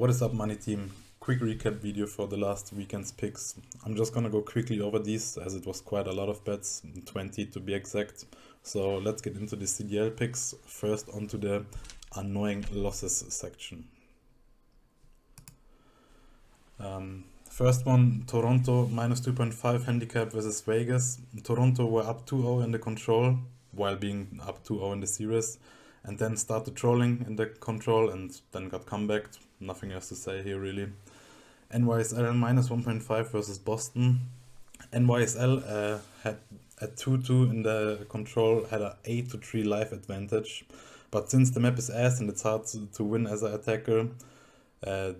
What is up, money team? Quick recap video for the last weekend's picks. I'm just gonna go quickly over these as it was quite a lot of bets, 20 to be exact. So let's get into the CDL picks. First onto the annoying losses section. First one, Toronto minus 2.5 handicap versus Vegas. Toronto were up 2-0 in the control while being up 2-0 in the series, and then started trolling in the control and then got comebacked. Nothing else to say here really. NYSL minus 1.5 versus Boston. NYSL had at 2-2 in the control, had a 8-3 life advantage, but since the map is ass and it's hard to win as an attacker,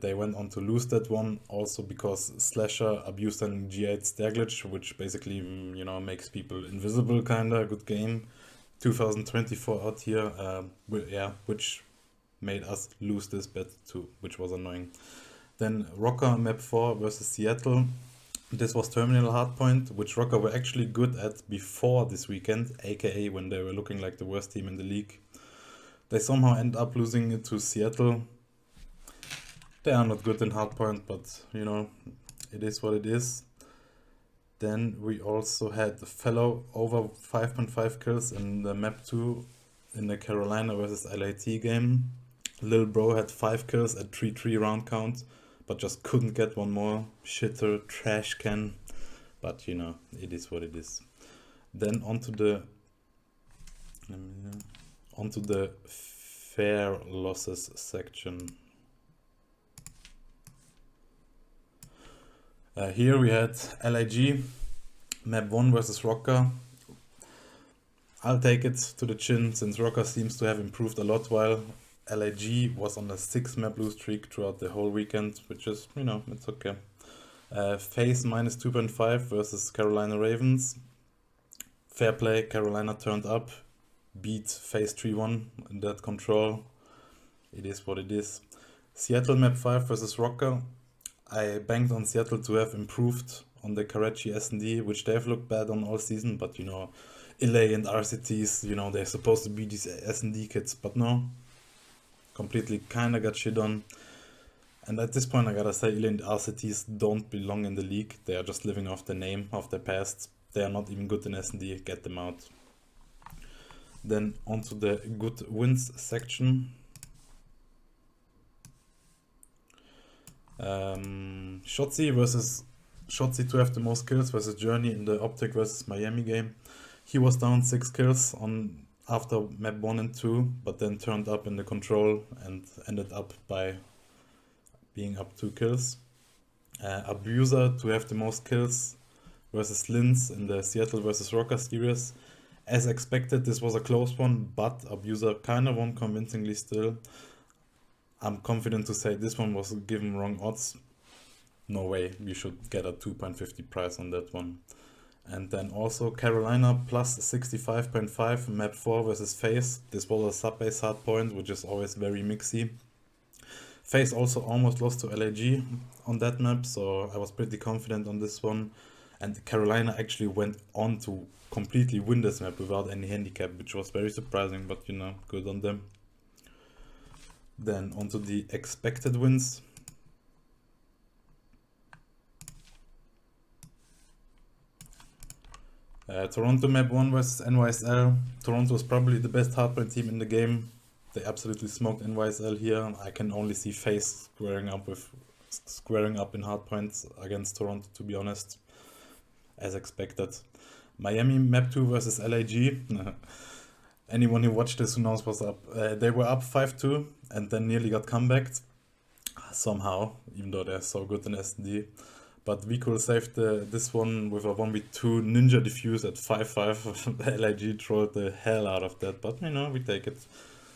they went on to lose that one, also because Slasher abused an G8 stair glitch, which basically, makes people invisible kinda. Good game. 2024 out here, which made us lose this bet too, which was annoying. Then Rocker map 4 versus Seattle. This was terminal hardpoint, which Rocker were actually good at before this weekend, aka when they were looking like the worst team in the league. They somehow end up losing it to Seattle. They are not good in hardpoint, but it is what it is. Then we also had Fellow over 5.5 kills in the map 2 in the Carolina versus LAT game. Lil Bro had 5 kills at 3-3 round count, but just couldn't get one more. Shitter, trash can. But it is what it is. Then onto the fair losses section. Here we had LIG, map 1 versus Rocker. I'll take it to the chin since Rocker seems to have improved a lot while LIG was on a 6 map lose streak throughout the whole weekend, which is, it's okay. FaZe minus 2.5 versus Carolina Ravens. Fair play, Carolina turned up, beat FaZe 3-1 in that control. It is what it is. Seattle map 5 versus Rocker. I banked on Seattle to have improved on the Karachi S&D, which they've looked bad on all season, but LA and RCTs, they're supposed to be these S&D kids, but no, completely kinda got shit on. And at this point I gotta say, LA and RCTs don't belong in the league. They are just living off the name of their past. They are not even good in S&D, get them out. Then onto the good wins section. Shotzi to have the most kills versus Journey in the Optic versus Miami game. He was down 6 kills after map 1 and 2, but then turned up in the control and ended up by being up 2 kills. Abuser to have the most kills versus Linz in the Seattle versus Rocker series. As expected, this was a close one, but Abuser kinda won convincingly still. I'm confident to say this one was given wrong odds. No way, we should get a 2.50 price on that one. And then also Carolina plus 65.5 map 4 versus FaZe. This was a sub-base hardpoint, which is always very mixy. FaZe also almost lost to LAG on that map, so I was pretty confident on this one. And Carolina actually went on to completely win this map without any handicap, which was very surprising, but good on them. Then onto the expected wins. Toronto map 1 versus NYSL. Toronto is probably the best hardpoint team in the game. They absolutely smoked NYSL here. I can only see FaZe squaring up in hardpoints against Toronto, to be honest, as expected. Miami map 2 versus LAG. Anyone who watched this who knows what's up. They were up 5-2 and then nearly got comebacked somehow, even though they're so good in SD. But Vikul saved this one with a 1v2 ninja defuse at 5-5. LIG trolled the hell out of that, but we take it.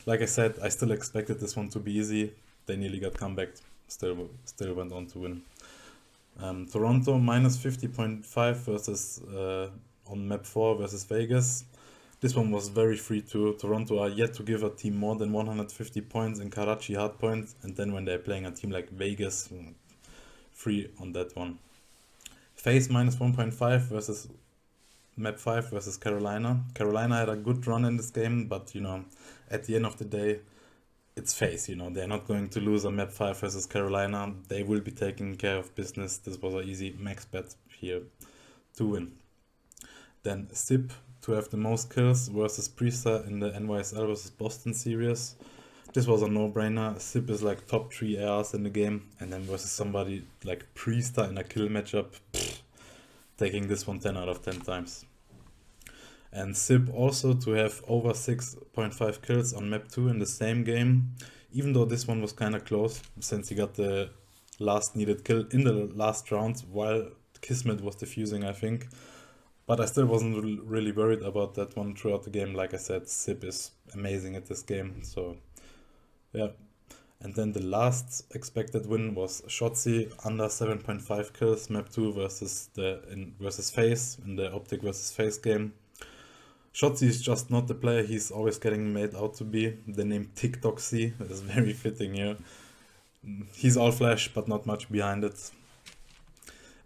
Like I said, I still expected this one to be easy. They nearly got comebacked, still went on to win. Toronto minus 50.5 versus on map 4 versus Vegas. This one was very free too. Toronto are yet to give a team more than 150 points in Karachi hardpoint, and then when they're playing a team like Vegas, free on that one. FaZe minus 1.5 versus map 5 versus Carolina. Carolina had a good run in this game, but at the end of the day, it's FaZe, you know, they're not going to lose on map 5 versus Carolina. They will be taking care of business. This was an easy max bet here to win. Then Sip to have the most kills versus Priester in the NYSL versus Boston series. This was a no-brainer. Sip is like top 3 ARs in the game, and then versus somebody like Priester in a kill matchup, taking this one 10 out of 10 times. And Sip also to have over 6.5 kills on map 2 in the same game, even though this one was kind of close, since he got the last needed kill in the last round while Kismet was defusing, I think. But I still wasn't really worried about that one throughout the game. Like I said, Sip is amazing at this game, so yeah. And then the last expected win was Shotzi, under 7.5 kills, map 2 versus FaZe in the Optic versus FaZe game. Shotzi is just not the player he's always getting made out to be. The name TikToksy is very fitting here. He's all flash, but not much behind it.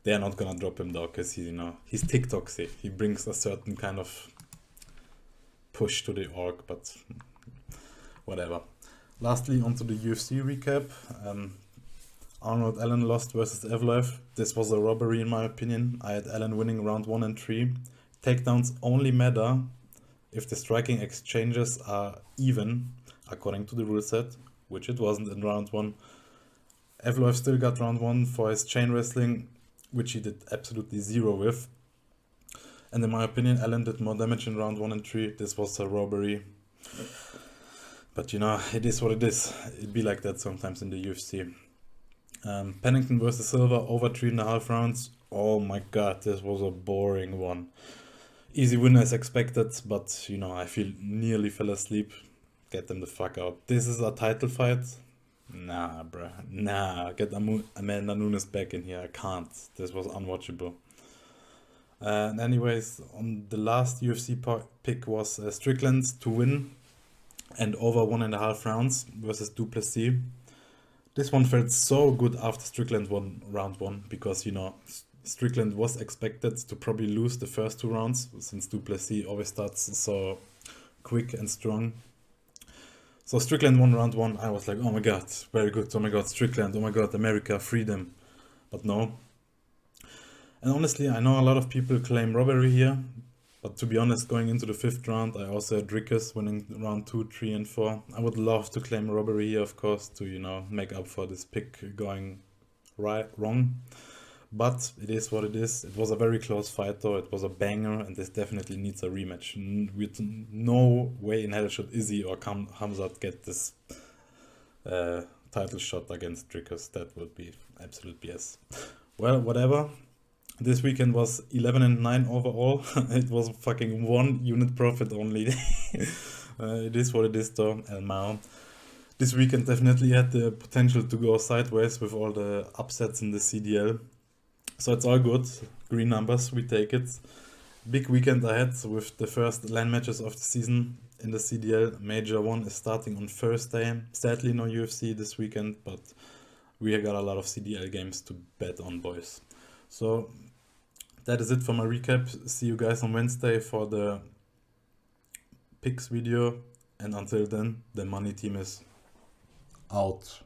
They're not gonna drop him though, because he's TikToksy. He brings a certain kind of push to the org, but whatever. Lastly, onto the UFC recap. Arnold Allen lost versus Evloev. This was a robbery in my opinion. I had Allen winning round 1 and 3. Takedowns only matter if the striking exchanges are even, according to the rule set, which it wasn't in round 1. Evloev still got round 1 for his chain wrestling, which he did absolutely 0 with. And in my opinion, Allen did more damage in round 1 and 3. This was a robbery. But it is what it is. It'd be like that sometimes in the UFC. Pennington versus Silva over 3.5 rounds. Oh my god, this was a boring one. Easy win as expected, but I nearly fell asleep. Get them the fuck out. This is a title fight? Nah, bruh. Nah, get Amanda Nunes back in here. I can't. This was unwatchable. And anyways, on the last UFC pick was Strickland to win and over 1.5 rounds versus Duplessis. This one felt so good after Strickland won round 1 because, Strickland was expected to probably lose the first 2 rounds since Duplessis always starts so quick and strong. So Strickland won round 1. I was like, oh my god, very good. Oh my god, Strickland. Oh my god, America, freedom. But no. And honestly, I know a lot of people claim robbery here. But to be honest, going into the 5th round, I also had Rickers winning round 2, 3, and 4. I would love to claim robbery here, of course, to, make up for this pick going wrong. But it is what it is. It was a very close fight though. It was a banger and this definitely needs a rematch. With no way in hell should Izzy or Hamzat get this title shot against Rickers. That would be absolute BS. Well, whatever. This weekend was 11-9 overall. It was fucking 1 unit profit only. It is what it is though. Elmao. This weekend definitely had the potential to go sideways with all the upsets in the CDL. So it's all good. Green numbers, we take it. Big weekend ahead with the first LAN matches of the season in the CDL. Major 1 is starting on Thursday. Sadly no UFC this weekend, but we got a lot of CDL games to bet on, boys. So that is it for my recap. See you guys on Wednesday for the picks video. And until then, the money team is out.